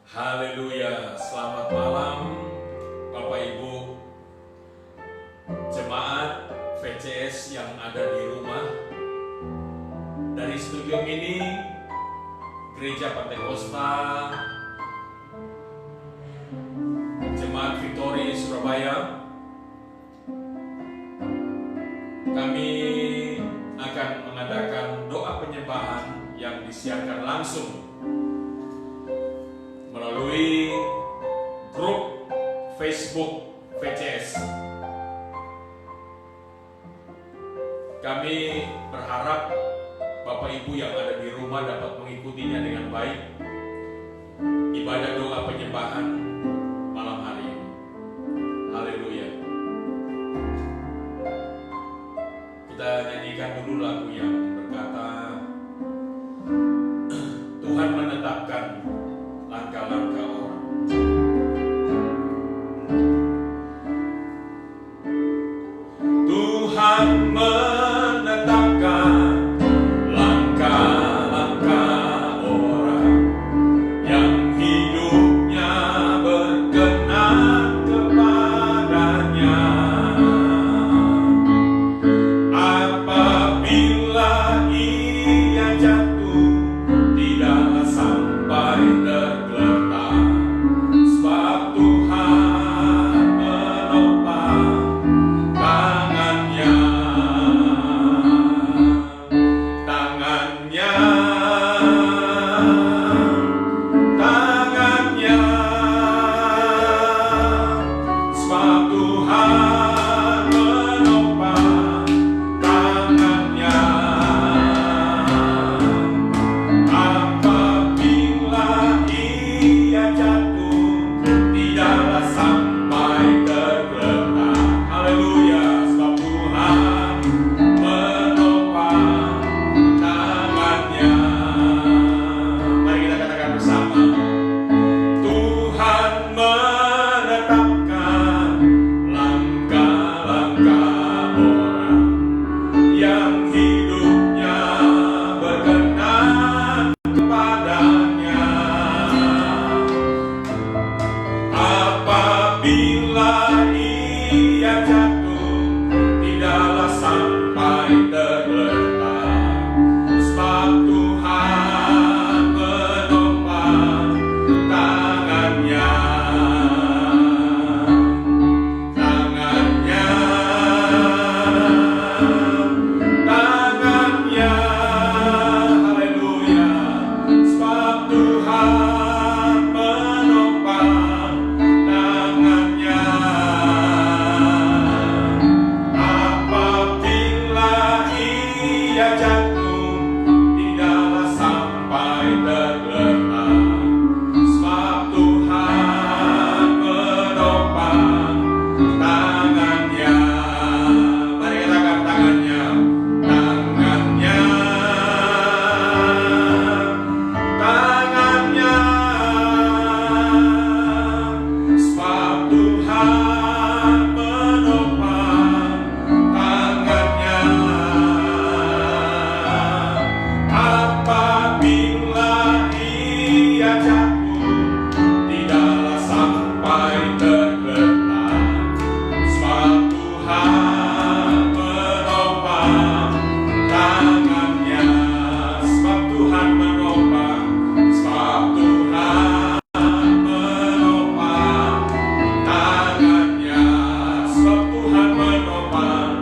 Haleluya, selamat malam Bapak Ibu jemaat VCS yang ada di rumah. Dari studio ini Gereja Pantekosta Jemaat Victory Surabaya, kami akan mengadakan doa penyembahan yang disiarkan langsung melalui grup Facebook VCS. Kami berharap Bapak Ibu yang ada di rumah dapat mengikutinya dengan baik ibadah doa penyembahan malam hari ini. Haleluya. Kita nyanyikan dulu lagu yang berkata, Tuhan menetapkan langkah-langkah orang. Tuhan menetapkan langkah-langkah orang yang hidupnya berkenan kepadanya. Apabila ia jatuh, tidaklah sampai tergeletak, sebab Tuhan menopang tangannya. Sebab Tuhan menopang tangannya. Apabila ia jatuh, tidaklah sampai tergeletak. Haleluya, sebab Tuhan menopang tangannya. Mari kita katakan bersama, Tuhan menetapkan langkah-langkah orang yang hidupnya berkenan kepadanya. Apabila ia jatuh, tidaklah sampai tergeletak, sebab Tuhan menopang tangannya. Haleluya, sebab Tuhan menopang tangannya. Apabila ia jatuh, tidaklah sampai tergeletak, sebab Tuhan menopang tangannya. Mari katakan tangannya. Sebab Tuhan menopang tangannya. Apabila ia jatuh, tidaklah sampai tergeletak, sebab Tuhan menopang tangannya. Sebab Tuhan menopang, sebab Tuhan menopang tangannya. Sebab Tuhan menopang,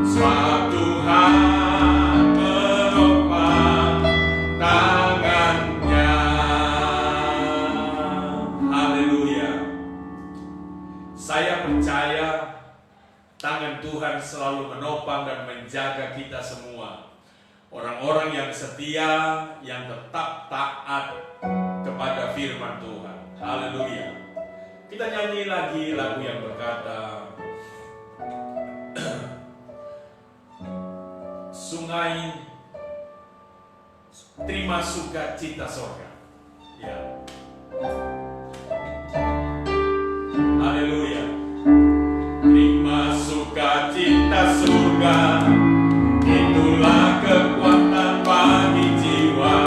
sebab Tuhan menopang tangannya. Haleluya. Saya percaya tangan Tuhan selalu menopang dan menjaga kita semua. Orang-orang yang setia, yang tetap taat kepada firman Tuhan. Haleluya. Kita nyanyi lagi lagu yang berkata, Sungai terima sukacita sorga. Ya. Haleluya. Terima sukacita surga, itulah kekuatan bagi jiwa.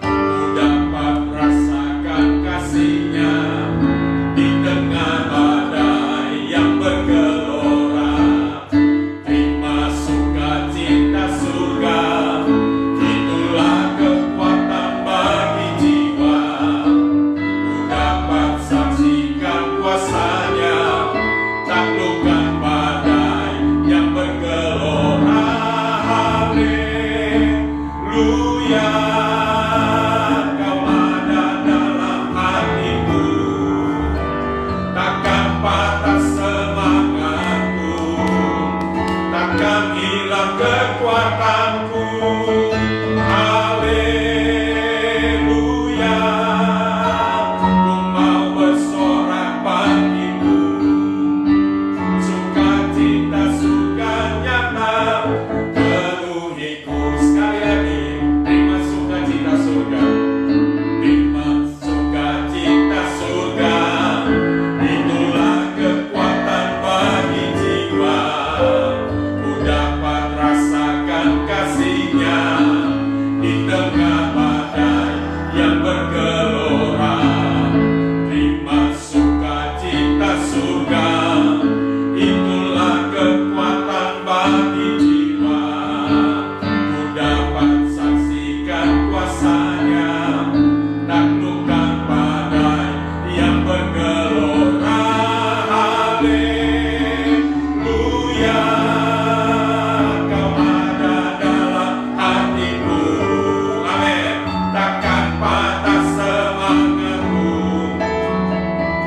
Ku dapat rasakan kasih Kau ada dalam hatiku, takkan patah semangatku, takkan hilang kekuatanku. Haleluya, ku mau bersorak bagimu, sukacita surga nyata penuhiku. Sekali lagi, terima sukacita surga, terima sukacita surga, itulah kekuatan bagi jiwa. Ku dapat rasakan kasih-Nya di tengah badai yang bergelora. Terima sukacita surga, itulah kekuatan bagi jiwa. Ku dapat saksikan kuasa-Nya, taklukkan badai yang bergelora. Haleluya, Kau ada dalam hatiku. Amin. Takkan patah semangatku,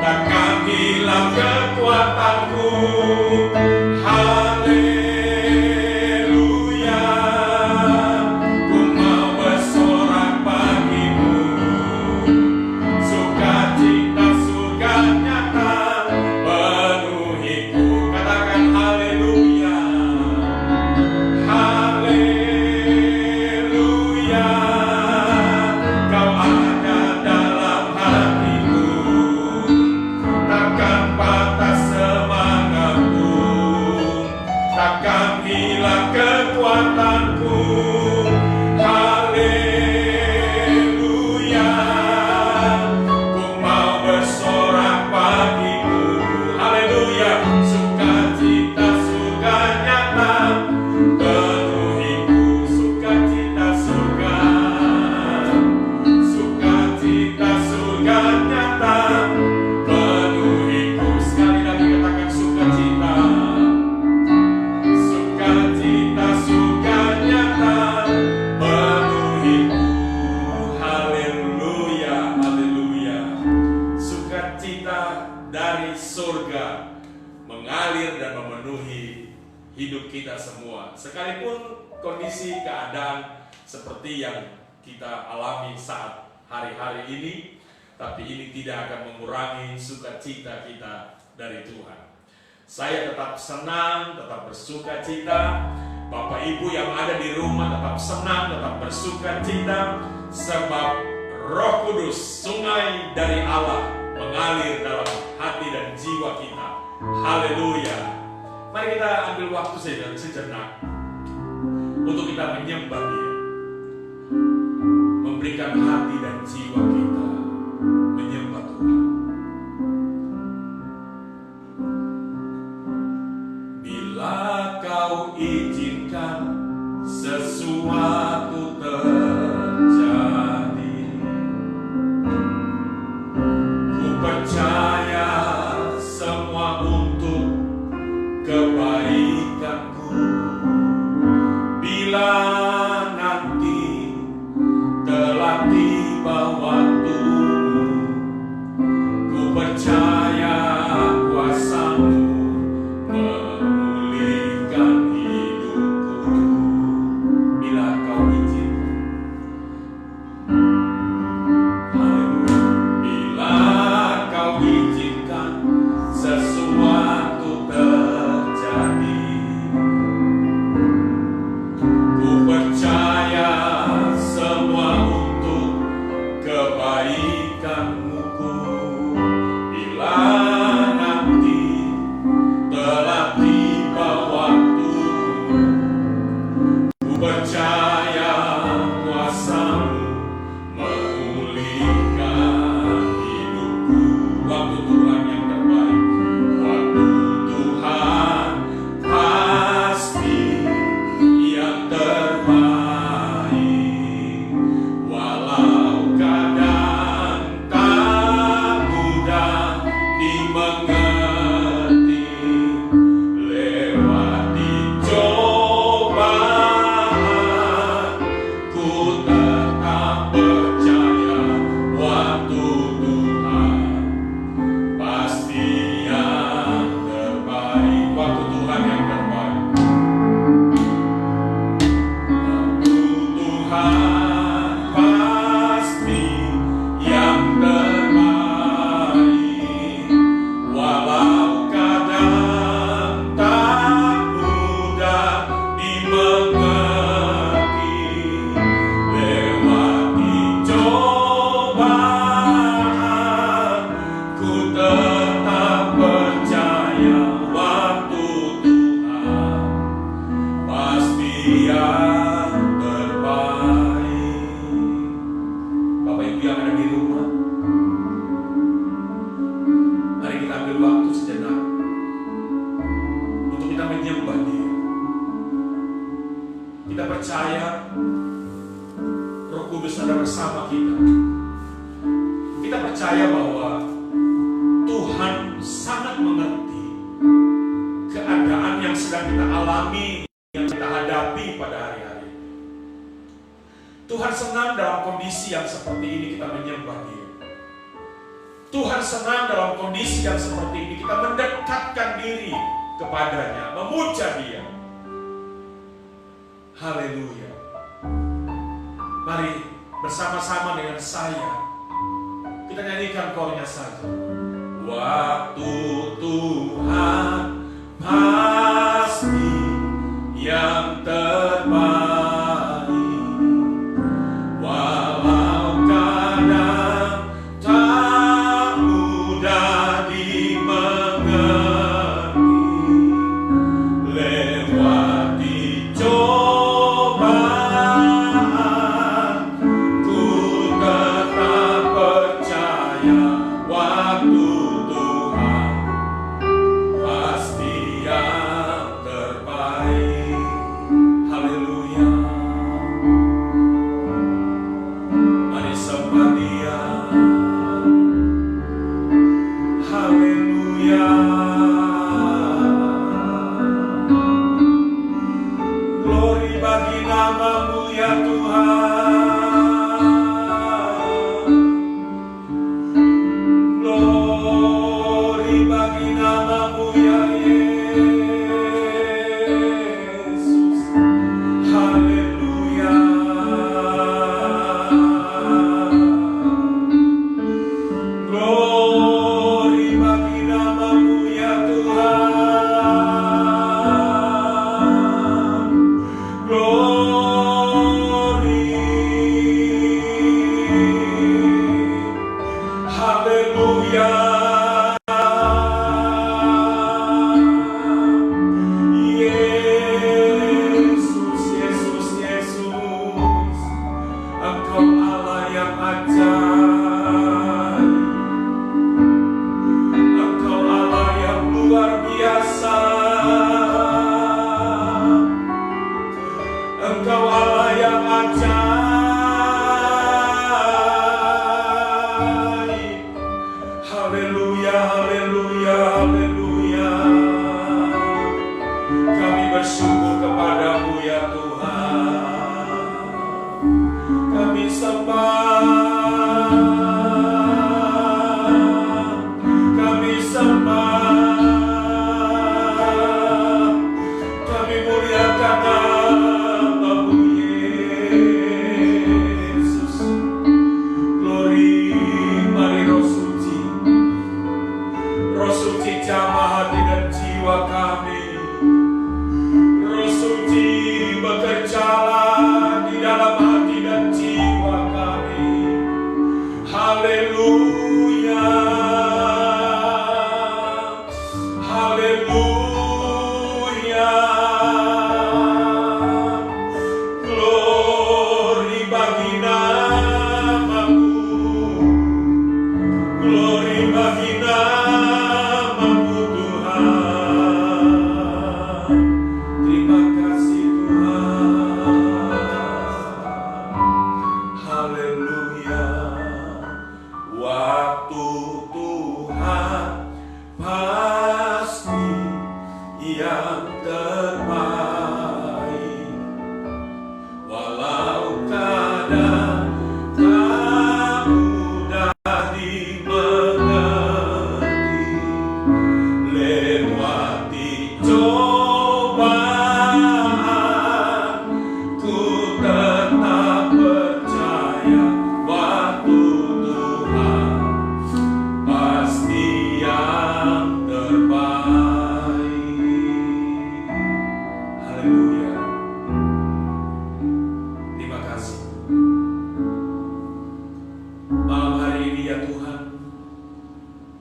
takkan hilang kekuatanku. Haleluya, ku mau bersorak bagimu, sukacita surga nyata penuhiku. Katakan haleluya, haleluya, Kau ada dalam hatiku, takkan patah semangatku, takkan hilang kekuatanku. Haleluya, ku mau bersorak bagimu. Haleluya, sukacita surga nyata penuhiku. Sukacita surga, sukacita surga nyata penuhiku. Sekali lagi katakan sukacita, sukacita surga nyata penuhiku. Haleluya, haleluya. Sukacita dari surga mengalir dan memenuhi hidup kita semua. Sekalipun kondisi keadaan seperti yang kita alami saat hari-hari ini, tapi ini tidak akan mengurangi sukacita kita dari Tuhan. Saya tetap senang, tetap bersukacita. Bapak Ibu yang ada di rumah tetap senang, tetap bersukacita, sebab Roh Kudus, sungai dari Allah, mengalir dalam hati dan jiwa kita. Haleluya. Mari kita ambil waktu sejenak untuk kita menyembah Dia, memberikan hati dan jiwa kita menyembah Tuhan. Bila Kau izinkan sesuatu terjadi, ku percaya semua untuk kebaikanku. Bila nanti telah tiba waktu Tuhan pasti yang terbaik, walau kadang tak mudah dimengerti. Lewati cobaan, ku tetap percaya waktu Tuhan pasti yang terbaik. Bapak Ibu yang ada di rumah, mari kita ambil waktu sejenak untuk kita menyembah Dia. Kita percaya Roh Kudus ada bersama kita. Kita percaya bahwa Tuhan sangat mengerti keadaan yang sedang kita alami, yang kita hadapi pada hari-hari. Tuhan senang dalam kondisi yang seperti ini kita menyembah Dia. Tuhan senang dalam kondisi yang seperti ini kita mendekatkan diri kepadanya, memuja Dia. Haleluya. Mari bersama-sama dengan saya kita nyanyikan kornya saja. Waktu Tuhan pasti yang terbaik, walau kadang tak mudah dimengerti. Lewati cobaan, ku tetap percaya waktu Tuhan pasti yang terbaik. Haleluya.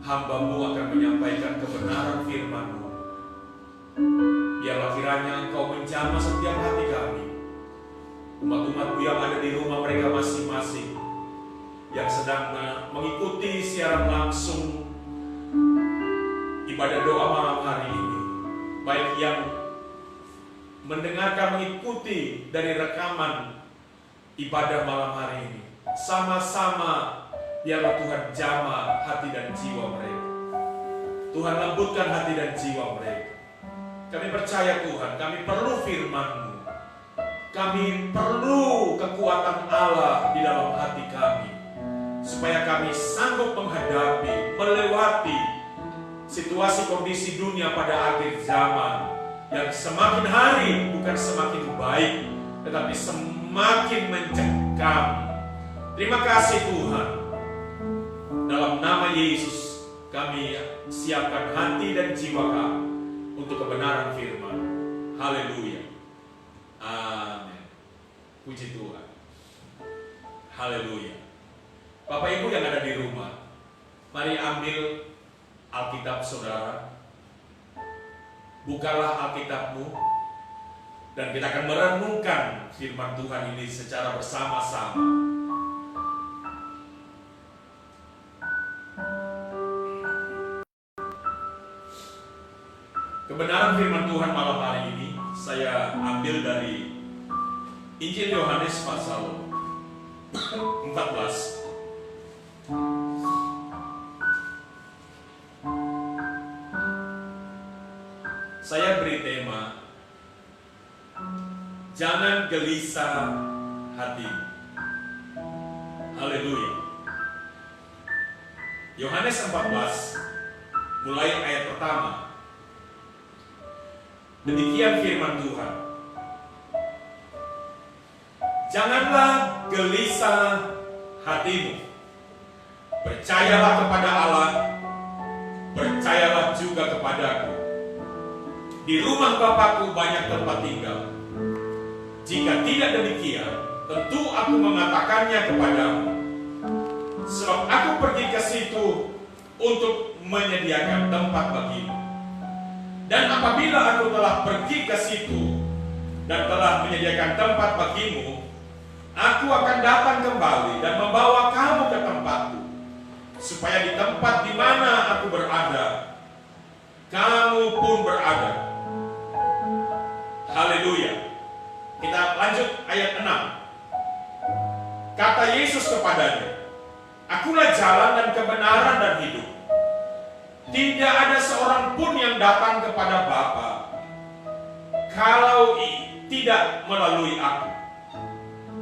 hamba-Mu akan menyampaikan kebenaran firman-Mu. Biarlah kiranya Engkau menjamah setiap hati kami, umat-umat-Mu yang ada di rumah mereka masing-masing, yang sedang mengikuti siaran langsung ibadah doa malam hari ini, baik yang mendengarkan mengikuti dari rekaman ibadah malam hari ini. Sama-sama biarlah Tuhan jamah hati dan jiwa mereka. Tuhan lembutkan hati dan jiwa mereka. Kami percaya Tuhan, kami perlu firman-Mu. Kami perlu kekuatan Allah di dalam hati kami, supaya kami sanggup menghadapi, melewati situasi kondisi dunia pada akhir zaman yang semakin hari bukan semakin baik, tetapi semakin mencekam. Terima kasih Tuhan. Dalam nama Yesus kami siapkan hati dan jiwa kami untuk kebenaran firman. Haleluya. Amin. Puji Tuhan. Haleluya. Bapak Ibu yang ada di rumah, mari ambil Alkitab saudara. Bukalah Alkitab-mu dan kita akan merenungkan firman Tuhan ini secara bersama-sama. Kebenaran firman Tuhan malam hari ini saya ambil dari Injil Yohanes pasal 14. Saya beri tema, jangan gelisah hatimu. Haleluya. Yohanes 14 mulai ayat pertama. Demikian firman Tuhan. Janganlah gelisah hatimu. Percayalah kepada Allah, percayalah juga kepadaku. Di rumah Bapakku banyak tempat tinggal. Jika tidak demikian, tentu aku mengatakannya kepadamu. Sebab aku pergi ke situ untuk menyediakan tempat bagimu. Dan apabila aku telah pergi ke situ dan telah menyediakan tempat bagimu, aku akan datang kembali dan membawa kamu ke tempatku, supaya di tempat di mana aku berada, kamu pun berada. Haleluya. Kita lanjut ayat 6. Kata Yesus kepadanya, Akulah jalan dan kebenaran dan hidup. Tidak ada seorang pun yang datang kepada Bapa kalau tidak melalui aku.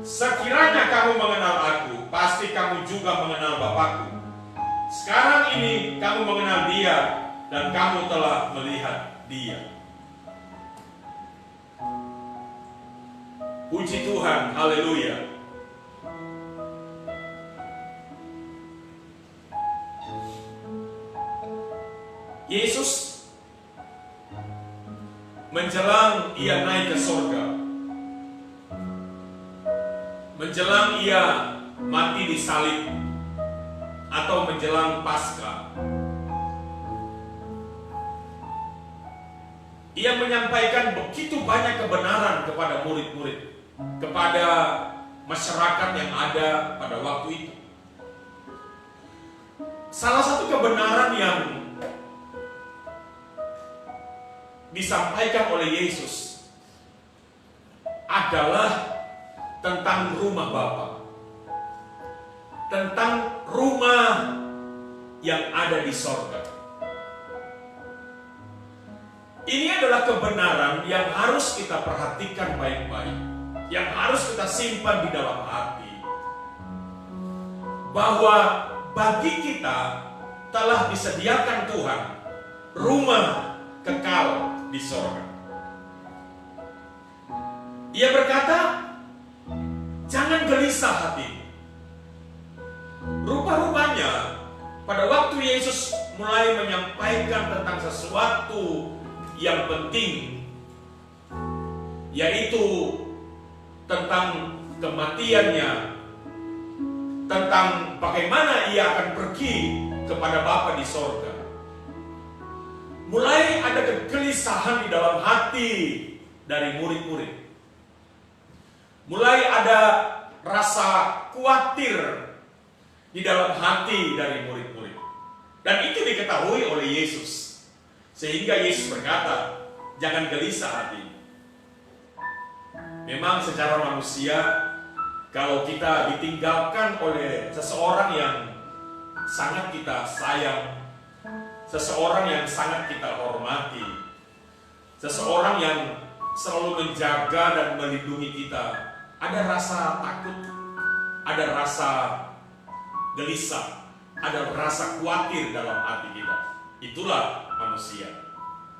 Sekiranya kamu mengenal aku, pasti kamu juga mengenal Bapakku. Sekarang ini kamu mengenal Dia dan kamu telah melihat Dia. Puji Tuhan, haleluya. Yesus menjelang Ia naik ke surga, menjelang Ia mati di salib, atau menjelang Paskah, Ia menyampaikan begitu banyak kebenaran kepada murid-murid, kepada masyarakat yang ada pada waktu itu. Salah satu kebenaran yang disampaikan oleh Yesus adalah tentang rumah Bapa, tentang rumah yang ada di sorga. Ini adalah kebenaran yang harus kita perhatikan baik-baik, yang harus kita simpan di dalam hati, bahwa bagi kita telah disediakan Tuhan rumah kekal di sorga. Ia berkata, jangan gelisah hatimu. Rupa-rupanya pada waktu Yesus mulai menyampaikan tentang sesuatu yang penting, yaitu tentang kematiannya, tentang bagaimana Ia akan pergi kepada Bapa di sorga. Mulai ada kegelisahan di dalam hati dari murid-murid. Mulai ada rasa khawatir di dalam hati dari murid-murid. Dan itu diketahui oleh Yesus. Sehingga Yesus berkata, jangan gelisah hati. Memang secara manusia, kalau kita ditinggalkan oleh seseorang yang sangat kita sayang, seseorang yang sangat kita hormati, seseorang yang selalu menjaga dan melindungi kita, ada rasa takut, ada rasa gelisah, ada rasa khawatir dalam hati kita. Itulah manusia.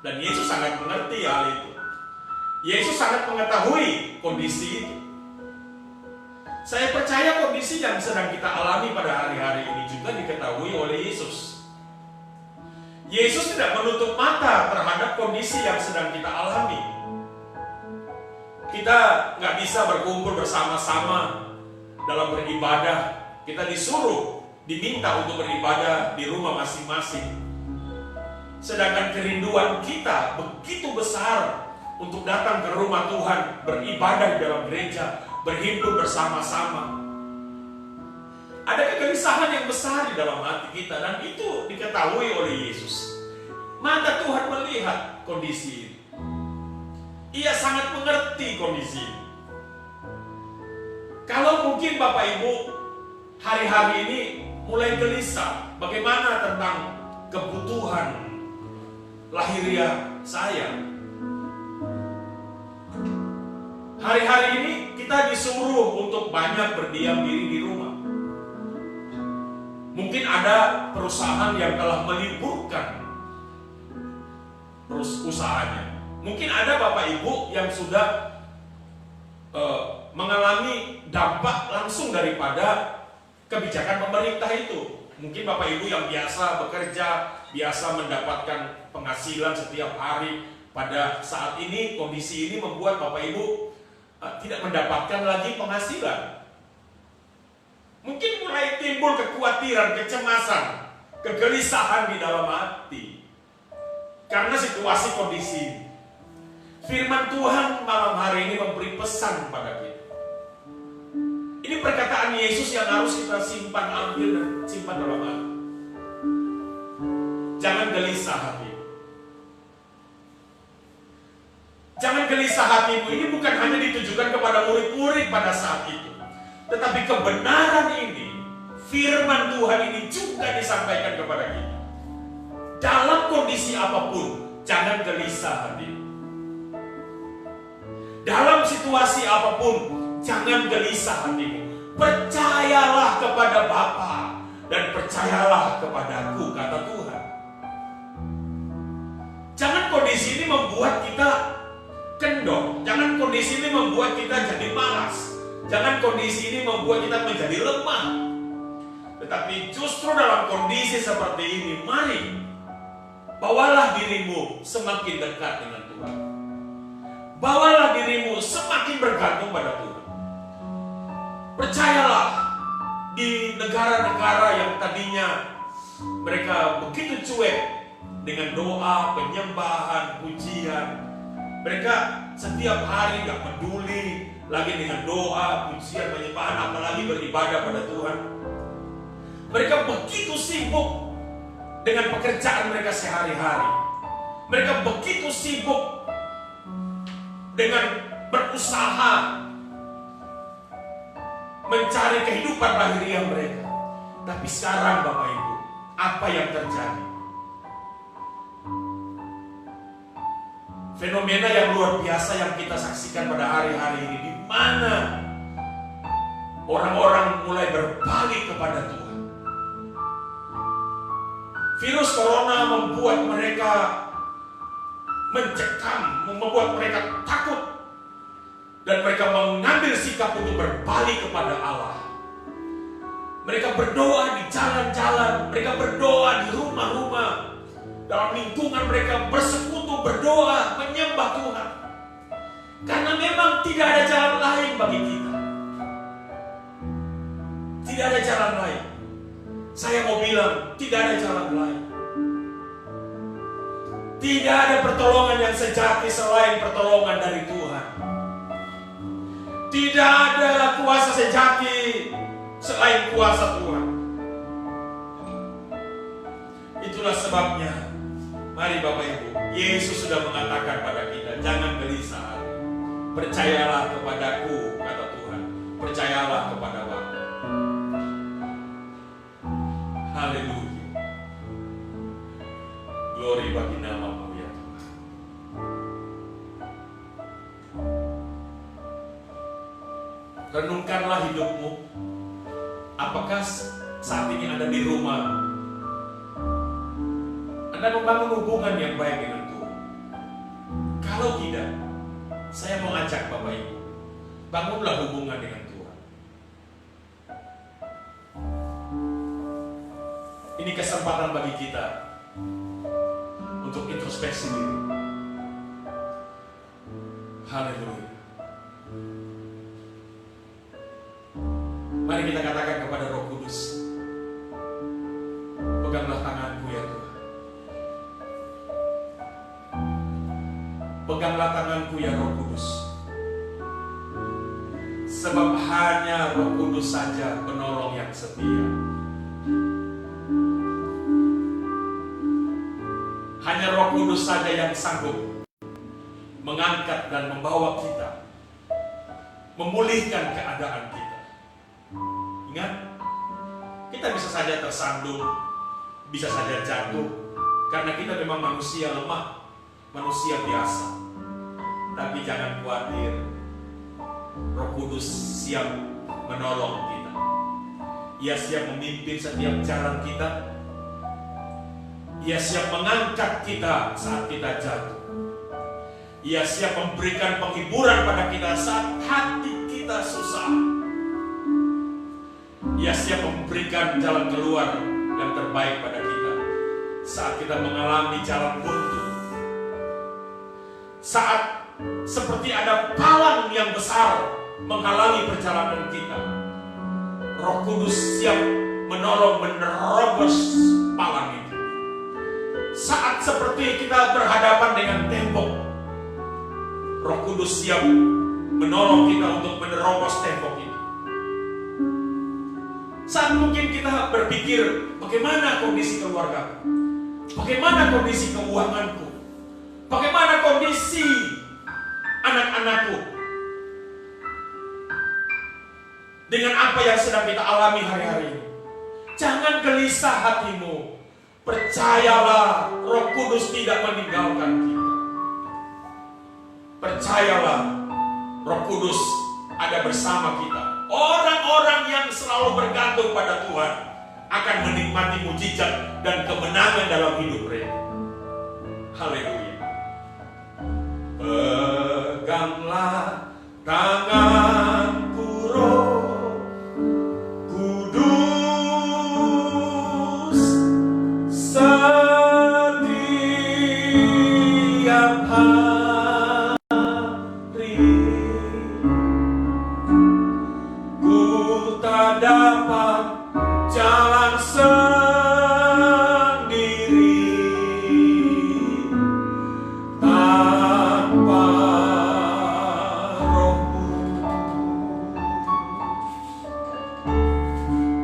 Dan Yesus sangat mengerti hal itu. Yesus sangat mengetahui kondisi itu. Saya percaya kondisi yang sedang kita alami pada hari-hari ini juga diketahui oleh Yesus. Yesus tidak menutup mata terhadap kondisi yang sedang kita alami. Kita nggak bisa berkumpul bersama-sama dalam beribadah. Kita disuruh, diminta untuk beribadah di rumah masing-masing. Sedangkan kerinduan kita begitu besar untuk datang ke rumah Tuhan, beribadah di dalam gereja, berhimpun bersama-sama. Ada kegelisahan yang besar di dalam hati kita, dan itu diketahui oleh Yesus. Mata Tuhan melihat kondisi ini. Ia sangat mengerti kondisi ini. Kalau mungkin Bapak Ibu hari-hari ini mulai gelisah, bagaimana tentang kebutuhan lahiriah saya? Hari-hari ini kita disuruh untuk banyak berdiam diri di rumah. Mungkin ada perusahaan yang telah meliburkan usahanya. Mungkin ada Bapak Ibu yang sudah mengalami dampak langsung daripada kebijakan pemerintah itu. Mungkin Bapak Ibu yang biasa bekerja, biasa mendapatkan penghasilan setiap hari, pada saat ini kondisi ini membuat Bapak Ibu tidak mendapatkan lagi penghasilan. Mungkin mulai timbul kekhawatiran, kecemasan, kegelisahan di dalam hati karena situasi kondisi ini. Firman Tuhan malam hari ini memberi pesan kepada kita. Ini perkataan Yesus yang harus kita simpan, ambil dan simpan dalam hati. Jangan gelisah hati. Jangan gelisah hatimu. Ini bukan hanya ditujukan kepada murid-murid pada saat itu, tetapi kebenaran ini, firman Tuhan ini juga disampaikan kepada kita. Dalam kondisi apapun, jangan gelisah hatimu. Dalam situasi apapun, jangan gelisah hatimu. Percayalah kepada Bapa dan percayalah kepadaku, kata Tuhan. Jangan kondisi ini membuat kita kendor. Jangan kondisi ini membuat kita jadi malas. Jangan kondisi ini membuat kita menjadi lemah. Tetapi justru dalam kondisi seperti ini, mari bawalah dirimu semakin dekat dengan Tuhan. Bawalah dirimu semakin bergantung pada Tuhan. Percayalah, di negara-negara yang tadinya mereka begitu cuek dengan doa, penyembahan, pujian, mereka setiap hari gak peduli lagi dengan doa, pujian, penyembahan, apalagi beribadah pada Tuhan. Mereka begitu sibuk dengan pekerjaan mereka sehari-hari. Mereka begitu sibuk dengan berusaha mencari kehidupan lahiriah mereka. Tapi sekarang Bapak Ibu, apa yang terjadi? Fenomena yang luar biasa yang kita saksikan pada hari-hari ini, di mana orang-orang mulai berbalik kepada Tuhan. Virus corona membuat mereka mencekam, membuat mereka takut, dan mereka mengambil sikap untuk berbalik kepada Allah. Mereka berdoa di jalan-jalan, mereka berdoa di rumah-rumah, dalam lingkungan mereka bersekutu, berdoa, menyembah Tuhan. Karena memang tidak ada jalan lain bagi kita. Tidak ada jalan lain. Saya mau bilang, tidak ada jalan lain. Tidak ada pertolongan yang sejati selain pertolongan dari Tuhan. Tidak ada kuasa sejati selain kuasa Tuhan. Itulah sebabnya, mari Bapak Ibu, Yesus sudah mengatakan pada kita, jangan gelisah. Percayalah kepadaku, kata Tuhan. Percayalah kepada Bapa. Haleluya. Glory bagi nama-Mu ya Tuhan. Renungkanlah hidupmu. Apakah saat ini Anda di rumah, Anda membangun hubungan yang baik dengan Tuhan? Kalau tidak, saya mau ajak Bapak Ibu, bangunlah hubungan dengan Tuhan. Ini kesempatan bagi kita untuk introspeksi diri. Haleluya. Mari kita katakan kepada Roh Kudus, peganglah tanganku ya Tuhan. Peganglah tanganku ya Roh Kudus. Sebab hanya Roh Kudus saja penolong yang setia. Hanya Roh Kudus saja yang sanggup mengangkat dan membawa kita, memulihkan keadaan kita. Ingat, kita bisa saja tersandung, bisa saja jatuh, karena kita memang manusia lemah, manusia biasa. Tapi jangan khawatir, Roh Kudus siap menolong kita. Ia siap memimpin setiap jalan kita. Ia siap mengangkat kita saat kita jatuh. Ia siap memberikan penghiburan pada kita saat hati kita susah. Ia siap memberikan jalan keluar yang terbaik pada kita saat kita mengalami jalan buntu. Saat seperti ada palang yang besar menghalangi perjalanan kita, Roh Kudus siap menolong menerobos palang itu. Saat seperti kita berhadapan dengan tembok, Roh Kudus siap menolong kita untuk menerobos tembok itu. Saat mungkin kita berpikir, bagaimana kondisi keluarga, bagaimana kondisi keuanganku, bagaimana kondisi anak-anakku, dengan apa yang sedang kita alami hari-hari ini. Jangan gelisah hatimu. Percayalah, Roh Kudus tidak meninggalkan kita. Percayalah, Roh Kudus ada bersama kita. Orang-orang yang selalu bergantung pada Tuhan akan menikmati mujizat dan kemenangan dalam hidup mereka. Haleluya. Peganglah tanganku, Roh Kudus, setiap hari. Dapat jalan sendiri tanpa Roh-Mu.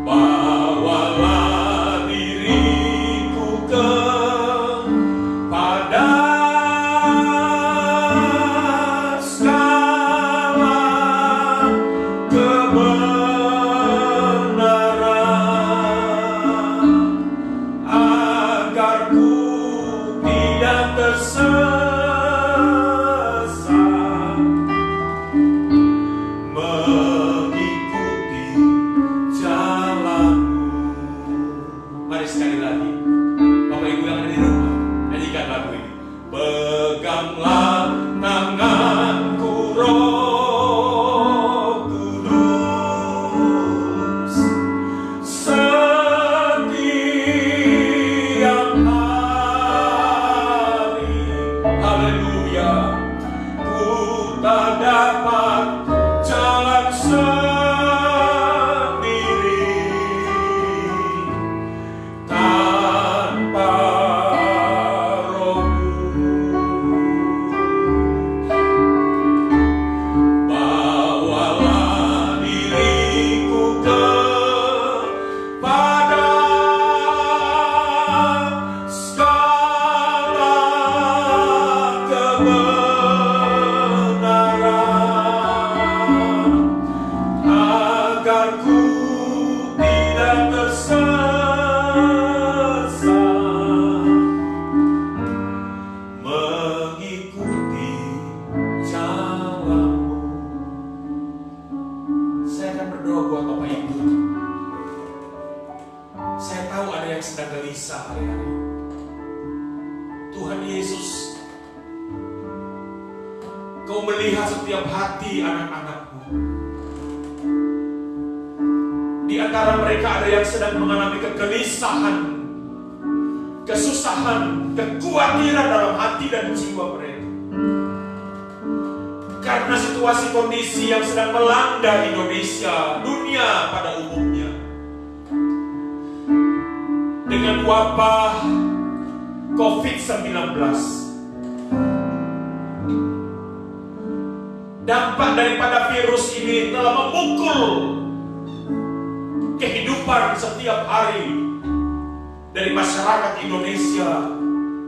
Bawalah diriku kepada segala kebenaran. agar ku tidak tersesat mengikuti jalanmu. Saya akan berdoa buat Bapak Ibu. Saya tahu ada yang sedang gelisah hari-hari. Tuhan Yesus, Kau melihat setiap hati anak-anak-Mu. Di antara mereka ada yang sedang mengalami kegelisahan, kesusahan, kekhawatiran dalam hati dan jiwa mereka. Karena situasi kondisi yang sedang melanda Indonesia, dunia pada umumnya. Dengan wabah COVID-19. Dampak daripada virus ini telah memukul kehidupan setiap hari dari masyarakat Indonesia,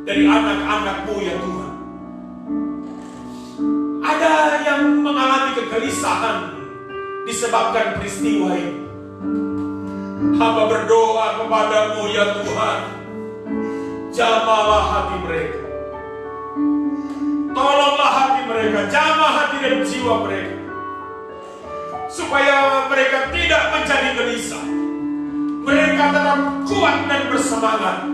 dari anak-anak-Mu ya Tuhan. Ada yang mengalami kegelisahan disebabkan peristiwa ini. Hamba berdoa kepadamu ya Tuhan, jamahlah hati mereka. Tolonglah hati mereka, jamah hati dan jiwa mereka, supaya mereka tidak menjadi gelisah. Mereka tetap kuat dan bersemangat,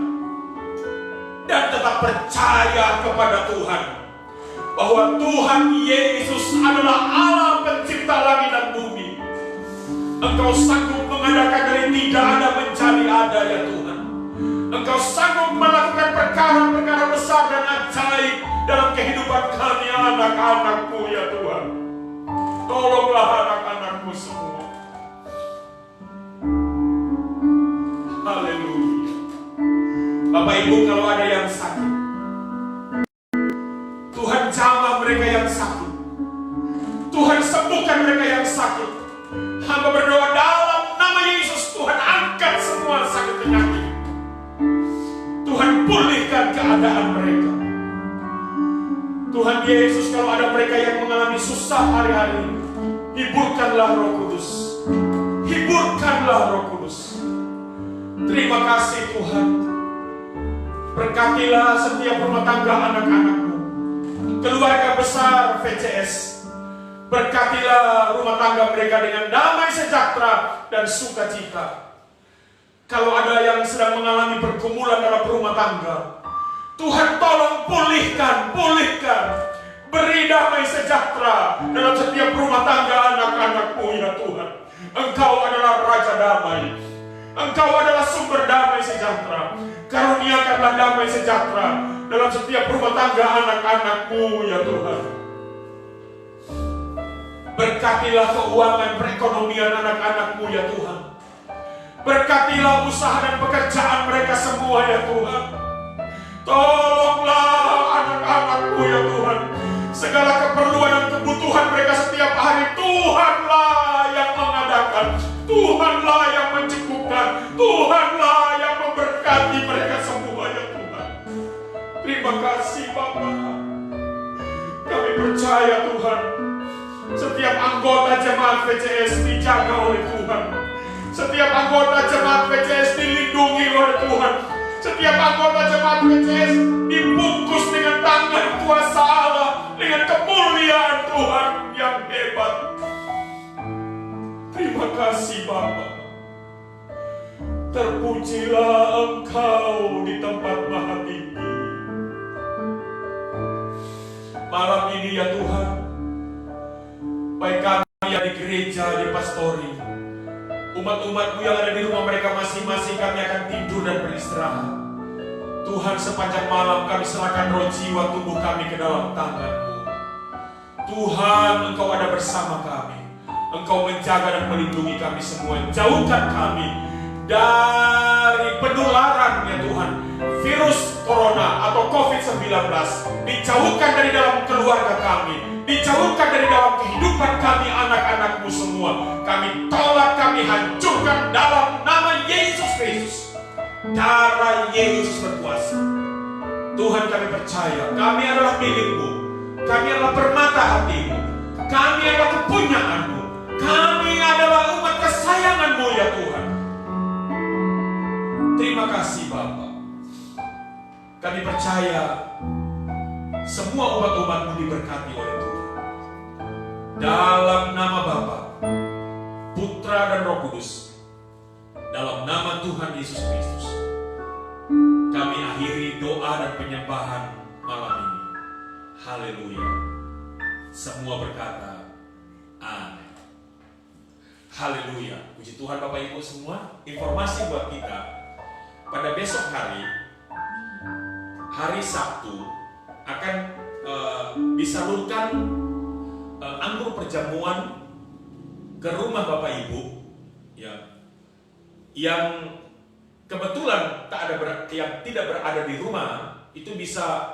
dan tetap percaya kepada Tuhan, bahwa Tuhan Yesus adalah Allah pencipta langit dan bumi. Engkau sanggup mengadakan dari tidak ada menjadi ada ya Tuhan. Engkau sanggup melakukan perkara-perkara besar dan ajaib dalam kehidupan kami anak-anak-Mu ya Tuhan. Tolonglah anak-anak-Mu semua. Haleluya. Bapak Ibu, kalau ada yang sakit, Tuhan jamah mereka yang sakit. Tuhan sembuhkan mereka yang sakit. Hamba berdoa dalam nama Yesus, Tuhan angkat semua sakit penyakit. Tuhan pulihkan keadaan mereka. Tuhan Yesus, kalau ada mereka yang mengalami susah hari-hari ini, hiburkanlah Roh Kudus. Hiburkanlah Roh Kudus. Terima kasih Tuhan. Berkatilah setiap rumah tangga anak-anak-Mu, keluarga besar VCS. Berkatilah rumah tangga mereka dengan damai sejahtera dan sukacita. Kalau ada yang sedang mengalami pergumulan dalam rumah tangga, Tuhan tolong pulihkan. Beri damai sejahtera dalam setiap rumah tangga anak-anak-Mu ya Tuhan. Engkau adalah Raja Damai. Engkau adalah sumber damai sejahtera. Karuniakanlah damai sejahtera dalam setiap rumah tangga anak-anak-Mu ya Tuhan. Berkatilah keuangan perekonomian anak-anak-Mu ya Tuhan. Berkatilah usaha dan pekerjaan mereka semua ya Tuhan. Tolonglah anak-anak-Mu ya Tuhan. Segala keperluan dan kebutuhan mereka setiap hari, Tuhanlah yang mengadakan, Tuhanlah yang mencukupkan, Tuhanlah yang memberkati mereka semua ya Tuhan. Terima kasih Bapa. Kami percaya Tuhan, setiap anggota jemaat VCS dijaga oleh Tuhan. Setiap anggota jemaat VCS dilindungi oleh Tuhan. Setiap anggota jemaat VCS dibungkus dengan tangan kuasa Allah, dengan kemuliaan Tuhan yang hebat. Terima kasih Bapa. Terpujilah Engkau di tempat maha tinggi. Malam ini ya Tuhan, baik kami yang di gereja, di pastori, umat-umat-Mu yang ada di rumah mereka masing-masing, kami akan tidur dan beristirahat. Tuhan, sepanjang malam kami serahkan roh jiwa tubuh kami ke dalam tangan-Mu. Tuhan, Engkau ada bersama kami. Engkau menjaga dan melindungi kami semua. Jauhkan kami dari penularan ya Tuhan, virus corona atau COVID-19. Dijauhkan dari dalam keluarga kami, dijauhkan dari dalam kehidupan kami anak-anak-Mu semua. Kami tolak, kami hancurkan dalam nama Yesus Kristus. Darah Yesus berkuasa. Tuhan, kami percaya kami adalah milik-Mu. Kami adalah permata hati-Mu. Kami adalah kepunyaan-Mu. Kami adalah umat kasih Bapa. Kami percaya semua umat-umat-Mu diberkati oleh Tuhan. Dalam nama Bapa, Putra dan Roh Kudus, dalam nama Tuhan Yesus Kristus, kami akhiri doa dan penyembahan malam ini. Haleluya. Semua berkata, amin. Haleluya. Puji Tuhan Bapak Ibu semua. Informasi buat kita, pada besok hari Sabtu, akan disalurkan anggur perjamuan ke rumah Bapak Ibu ya, yang kebetulan yang tidak berada di rumah, itu bisa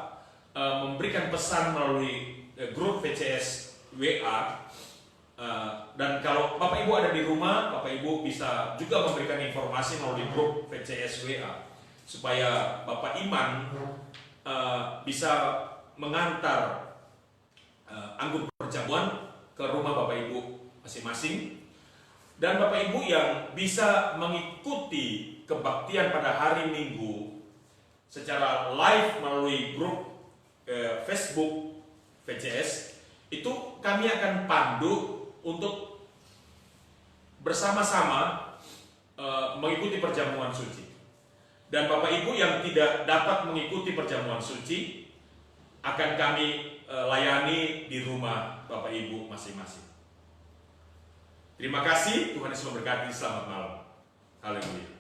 memberikan pesan melalui grup VCS WA. Dan kalau Bapak Ibu ada di rumah, Bapak Ibu bisa juga memberikan informasi melalui grup VCS WA, supaya Bapak Iman bisa mengantar anggur perjamuan ke rumah Bapak Ibu masing-masing. Dan Bapak Ibu yang bisa mengikuti kebaktian pada hari Minggu secara live melalui grup Facebook VCS, itu kami akan pandu untuk bersama-sama mengikuti perjamuan suci. Dan Bapak Ibu yang tidak dapat mengikuti perjamuan suci, akan kami layani di rumah Bapak Ibu masing-masing. Terima kasih, Tuhan Yesus memberkati. Selamat malam. Haleluya.